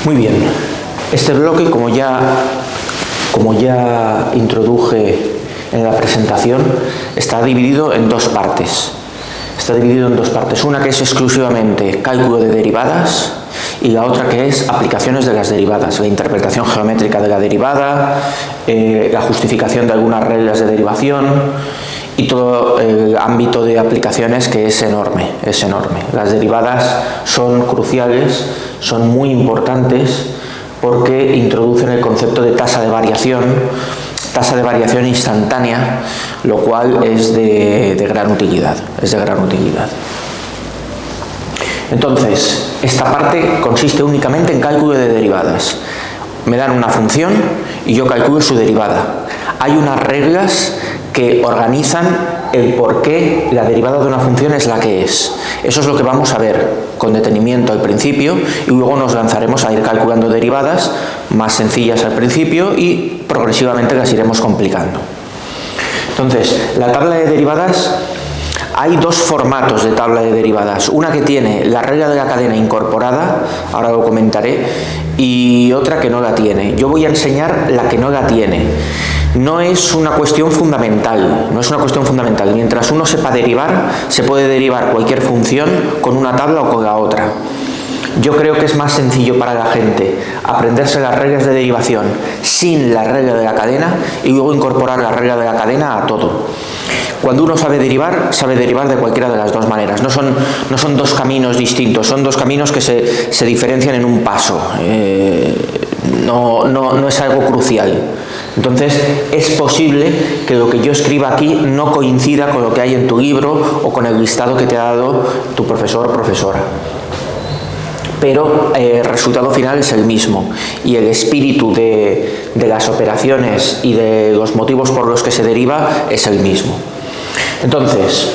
Muy bien, este bloque, como ya introduje en la presentación, está dividido en dos partes. Una que es exclusivamente cálculo de derivadas y la otra que es aplicaciones de las derivadas, la interpretación geométrica de la derivada, la justificación de algunas reglas de derivación y todo el ámbito de aplicaciones, que es enorme, Las derivadas son cruciales, son muy importantes porque introducen el concepto de tasa de variación instantánea, lo cual es de gran utilidad, Entonces, esta parte consiste únicamente en cálculo de derivadas. Me dan una función y yo calculo su derivada. Hay unas reglas que organizan el por qué la derivada de una función es la que es. Eso es lo que vamos a ver con detenimiento al principio y luego nos lanzaremos a ir calculando derivadas más sencillas al principio y progresivamente las iremos complicando. Entonces, la tabla de derivadas, hay dos formatos de tabla de derivadas. Una que tiene la regla de la cadena incorporada, ahora lo comentaré, y otra que no la tiene. Yo voy a enseñar la que no la tiene. No es una cuestión fundamental. Mientras uno sepa derivar, se puede derivar cualquier función con una tabla o con la otra. Yo creo que es más sencillo para la gente aprenderse las reglas de derivación sin la regla de la cadena y luego incorporar la regla de la cadena a todo. Cuando uno sabe derivar de cualquiera de las dos maneras. No son dos caminos distintos, son dos caminos que se diferencian en un paso. No es algo crucial. Entonces, es posible que lo que yo escriba aquí no coincida con lo que hay en tu libro o con el listado que te ha dado tu profesor o profesora. Pero el resultado final es el mismo y el espíritu de las operaciones y de los motivos por los que se deriva es el mismo. Entonces,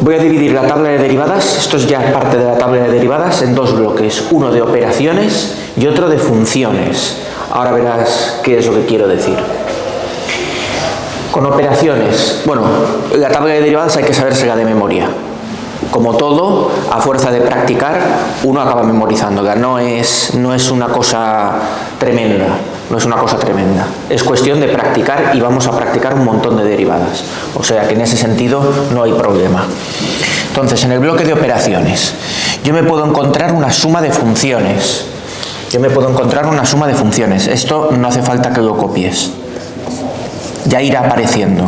voy a dividir la tabla de derivadas, esto es ya parte de la tabla de derivadas, en dos bloques, uno de operaciones y otro de funciones. Ahora verás qué es lo que quiero decir. Con operaciones, bueno, la tabla de derivadas hay que sabérsela de memoria. Como todo, a fuerza de practicar, uno acaba memorizándola. No es una cosa tremenda. Es cuestión de practicar y vamos a practicar un montón de derivadas. O sea que en ese sentido no hay problema. Entonces, en el bloque de operaciones, yo me puedo encontrar una suma de funciones. Esto no hace falta que lo copies. Ya irá apareciendo.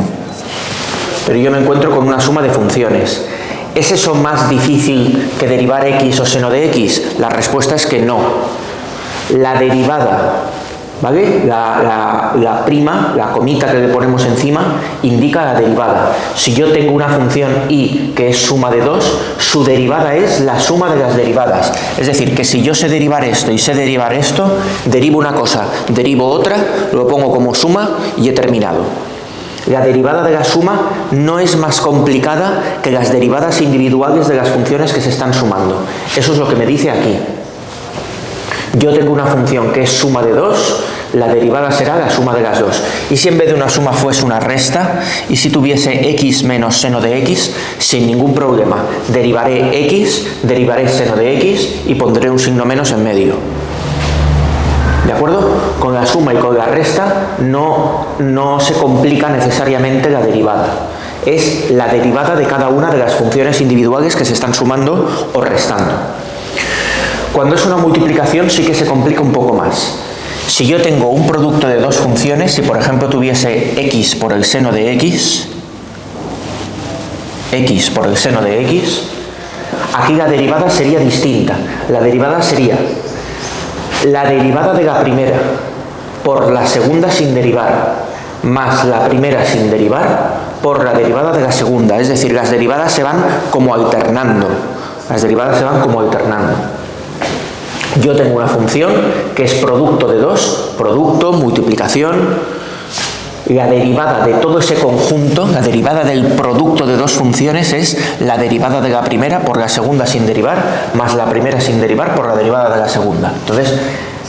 Pero yo me encuentro con una suma de funciones. ¿Es eso más difícil que derivar x o seno de x? La respuesta es que no. La derivada, ¿vale? La prima, la comita que le ponemos encima, indica la derivada. Si yo tengo una función y que es suma de 2, su derivada es la suma de las derivadas. Es decir, que si yo sé derivar esto y sé derivar esto, derivo una cosa, derivo otra, lo pongo como suma y he terminado. La derivada de la suma no es más complicada que las derivadas individuales de las funciones que se están sumando. Eso es lo que me dice aquí. Yo tengo una función que es suma de 2, la derivada será la suma de las dos. Y si en vez de una suma fuese una resta, y si tuviese x menos seno de x, sin ningún problema, derivaré x, derivaré seno de x y pondré un signo menos en medio. ¿De acuerdo? Con la suma y con la resta no se complica necesariamente la derivada. Es la derivada de cada una de las funciones individuales que se están sumando o restando. Cuando es una multiplicación sí que se complica un poco más. Si yo tengo un producto de dos funciones, si por ejemplo tuviese x por el seno de x por el seno de x, aquí la derivada sería distinta. La derivada sería la derivada de la primera por la segunda sin derivar, más la primera sin derivar por la derivada de la segunda. Es decir, las derivadas se van como alternando. Yo tengo una función que es producto de dos, producto, multiplicación. La derivada de todo ese conjunto, la derivada del producto de dos funciones es la derivada de la primera por la segunda sin derivar, más la primera sin derivar por la derivada de la segunda. Entonces,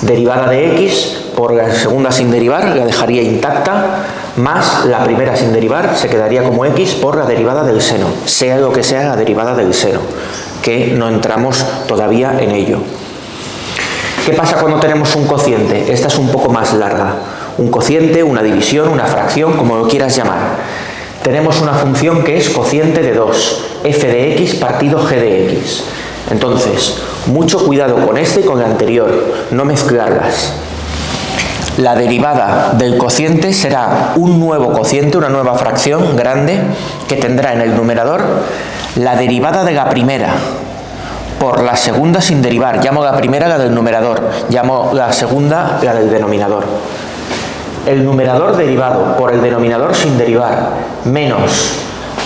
derivada de x por la segunda sin derivar la dejaría intacta, más la primera sin derivar se quedaría como x por la derivada del seno, sea lo que sea la derivada del seno, que no entramos todavía en ello. ¿Qué pasa cuando tenemos un cociente? Esta es un poco más larga. Un cociente, una división, una fracción, como lo quieras llamar. Tenemos una función que es cociente de 2, f de x partido g de x. Entonces, mucho cuidado con este y con el anterior, no mezclarlas. La derivada del cociente será un nuevo cociente, una nueva fracción grande, que tendrá en el numerador la derivada de la primera por la segunda sin derivar. Llamo la primera la del numerador, llamo la segunda la del denominador. El numerador derivado por el denominador sin derivar menos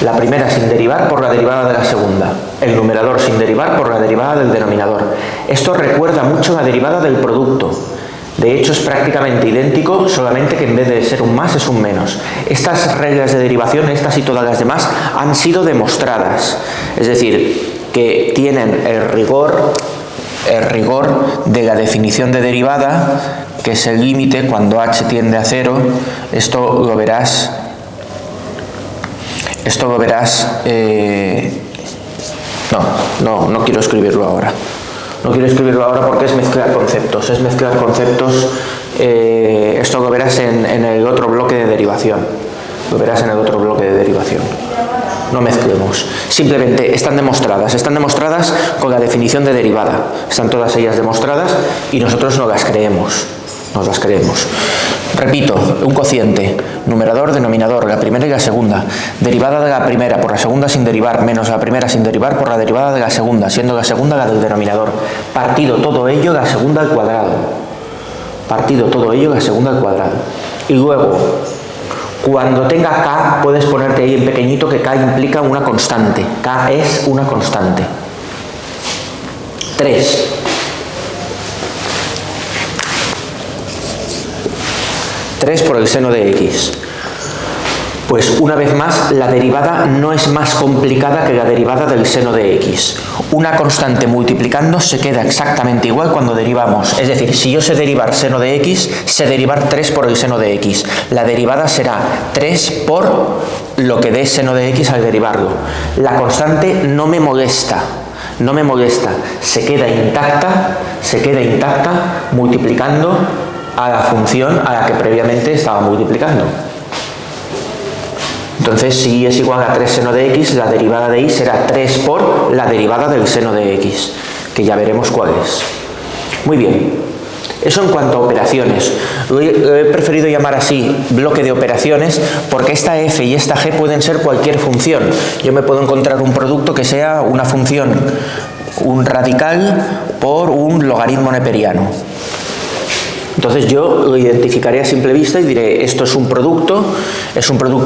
la primera sin derivar por la derivada de la segunda. El numerador sin derivar por la derivada del denominador. Esto recuerda mucho la derivada del producto. De hecho, es prácticamente idéntico, solamente que en vez de ser un más es un menos. Estas reglas de derivación, estas y todas las demás, han sido demostradas. Es decir, que tienen el rigor de la definición de derivada, que es el límite cuando h tiende a 0. Esto lo verás. No quiero escribirlo ahora. No quiero escribirlo ahora porque es mezclar conceptos. Esto lo verás en el otro bloque de derivación. No mezclemos. Simplemente están demostradas con la definición de derivada. Están todas ellas demostradas y nosotros no las creemos. Repito, un cociente, numerador, denominador, la primera y la segunda, derivada de la primera por la segunda sin derivar, menos la primera sin derivar por la derivada de la segunda, siendo la segunda la del denominador, partido todo ello la segunda al cuadrado. Y luego, cuando tenga k, puedes ponerte ahí en pequeñito que k implica una constante. K es una constante. 3. Por el seno de x. Pues una vez más, la derivada no es más complicada que la derivada del seno de x. Una constante multiplicando se queda exactamente igual cuando derivamos. Es decir, si yo sé derivar seno de x, sé derivar 3 por el seno de x. La derivada será 3 por lo que dé seno de x al derivarlo. La constante no me molesta. Se queda intacta multiplicando a la función a la que previamente estaba multiplicando. Entonces, si es igual a 3 seno de x, la derivada de y será 3 por la derivada del seno de x, que ya veremos cuál es. Muy bien. Eso en cuanto a operaciones. Lo he preferido llamar así bloque de operaciones porque esta f y esta g pueden ser cualquier función. Yo me puedo encontrar un producto que sea una función, un radical por un logaritmo neperiano. Entonces yo lo identificaré a simple vista y diré, esto es un producto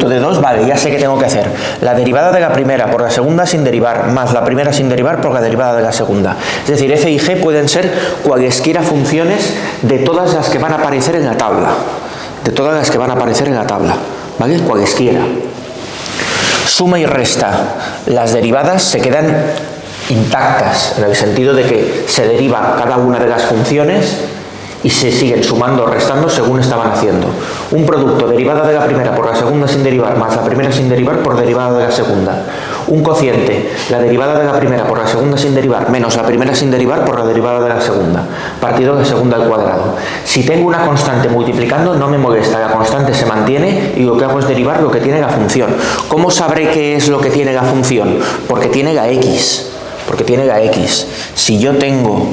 de 2, vale, ya sé qué tengo que hacer. La derivada de la primera por la segunda sin derivar, más la primera sin derivar por la derivada de la segunda. Es decir, f y g pueden ser cualesquiera funciones de todas las que van a aparecer en la tabla. ¿Vale? Cualesquiera. Suma y resta. Las derivadas se quedan intactas, en el sentido de que se deriva cada una de las funciones y se siguen sumando o restando según estaban haciendo. Un producto, derivada de la primera por la segunda sin derivar, más la primera sin derivar por derivada de la segunda. Un cociente, la derivada de la primera por la segunda sin derivar, menos la primera sin derivar por la derivada de la segunda, partido de segunda al cuadrado. Si tengo una constante multiplicando, no me molesta, la constante se mantiene y lo que hago es derivar lo que tiene la función. ¿Cómo sabré qué es lo que tiene la función? Porque tiene la x. Si yo tengo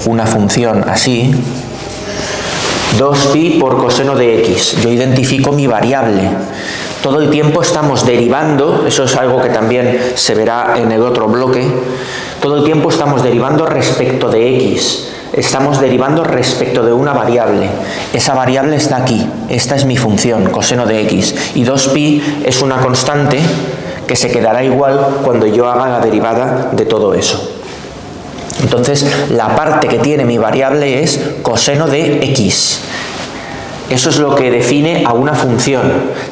una función así, 2pi por coseno de x, yo identifico mi variable. Todo el tiempo estamos derivando, eso es algo que también se verá en el otro bloque, todo el tiempo estamos derivando respecto de x, estamos derivando respecto de una variable. Esa variable está aquí, esta es mi función, coseno de x, y 2pi es una constante que se quedará igual cuando yo haga la derivada de todo eso. Entonces, la parte que tiene mi variable es coseno de x. Eso es lo que define a una función,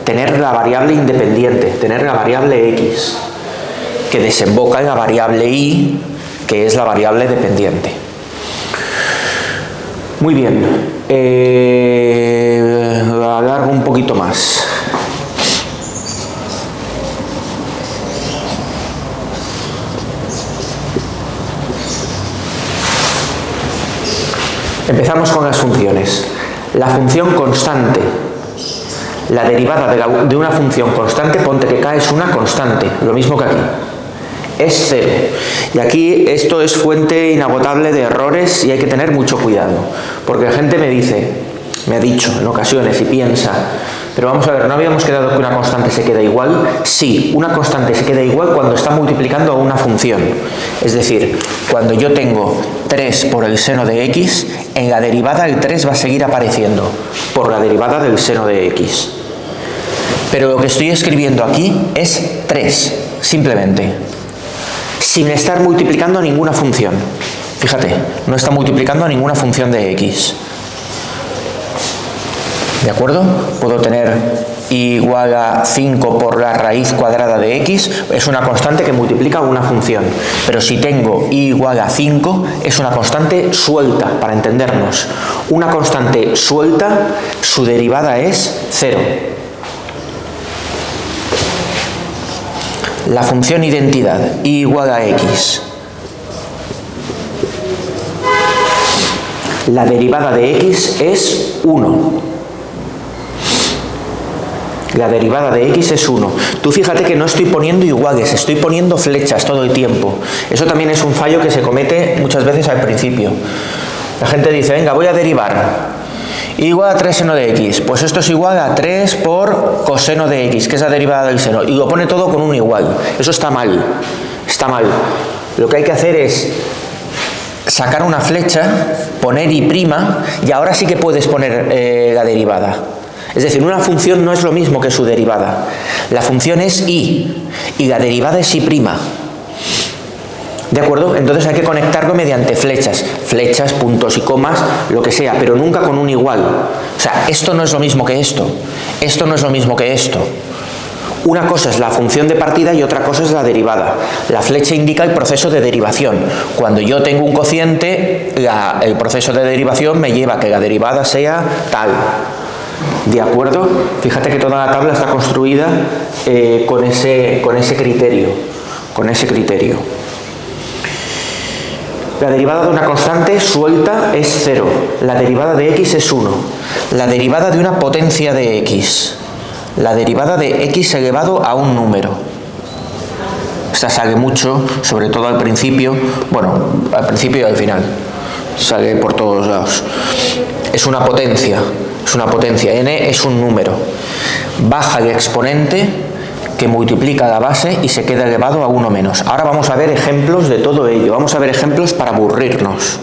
tener la variable independiente, tener la variable x, que desemboca en la variable y, que es la variable dependiente. Muy bien, alargo un poquito más. Empezamos con las funciones. La función constante, la derivada de una función constante, ponte que k es una constante, lo mismo que aquí, es 0. Y aquí esto es fuente inagotable de errores y hay que tener mucho cuidado, porque la gente me ha dicho en ocasiones y piensa, pero vamos a ver, ¿no habíamos quedado que una constante se queda igual? Sí, una constante se queda igual cuando está multiplicando a una función. Es decir, cuando yo tengo 3 por el seno de x, en la derivada el 3 va a seguir apareciendo por la derivada del seno de x. Pero lo que estoy escribiendo aquí es 3, simplemente, sin estar multiplicando ninguna función. Fíjate, no está multiplicando a ninguna función de x. ¿De acuerdo? Puedo tener y igual a 5 por la raíz cuadrada de x, es una constante que multiplica una función. Pero si tengo y igual a 5, es una constante suelta, para entendernos. Una constante suelta, su derivada es 0. La función identidad y igual a x. La derivada de x es 1. La derivada de x es 1. Tú fíjate que no estoy poniendo iguales, estoy poniendo flechas todo el tiempo. Eso también es un fallo que se comete muchas veces al principio. La gente dice, venga, voy a derivar. Igual a 3 seno de x. Pues esto es igual a 3 por coseno de x, que es la derivada del seno. Y lo pone todo con un igual. Eso está mal. Está mal. Lo que hay que hacer es sacar una flecha, poner y', y ahora sí que puedes poner la derivada. Es decir, una función no es lo mismo que su derivada. La función es y la derivada es y'. ¿De acuerdo? Entonces hay que conectarlo mediante flechas, puntos y comas, lo que sea, pero nunca con un igual. O sea, esto no es lo mismo que esto. Esto no es lo mismo que esto. Una cosa es la función de partida y otra cosa es la derivada. La flecha indica el proceso de derivación. Cuando yo tengo un cociente, el proceso de derivación me lleva a que la derivada sea tal. ¿De acuerdo? Fíjate que toda la tabla está construida con ese criterio. La derivada de una constante suelta es 0. La derivada de x es 1. La derivada de una potencia de x. La derivada de x elevado a un número. Esta sale mucho, sobre todo al principio. Bueno, al principio y al final. Sale por todos lados. Es una potencia. Es una potencia, n es un número. Baja el exponente que multiplica la base y se queda elevado a 1 menos. Ahora vamos a ver ejemplos de todo ello. Vamos a ver ejemplos para aburrirnos.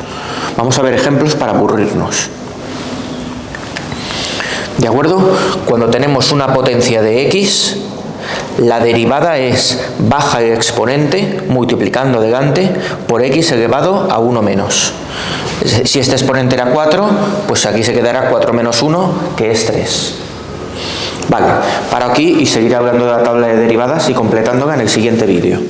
¿De acuerdo? Cuando tenemos una potencia de x, la derivada es baja el exponente multiplicando delante por x elevado a 1 menos. Si este exponente era 4, pues aquí se quedará 4 menos 1, que es 3. Vale, paro aquí y seguiré hablando de la tabla de derivadas y completándola en el siguiente vídeo.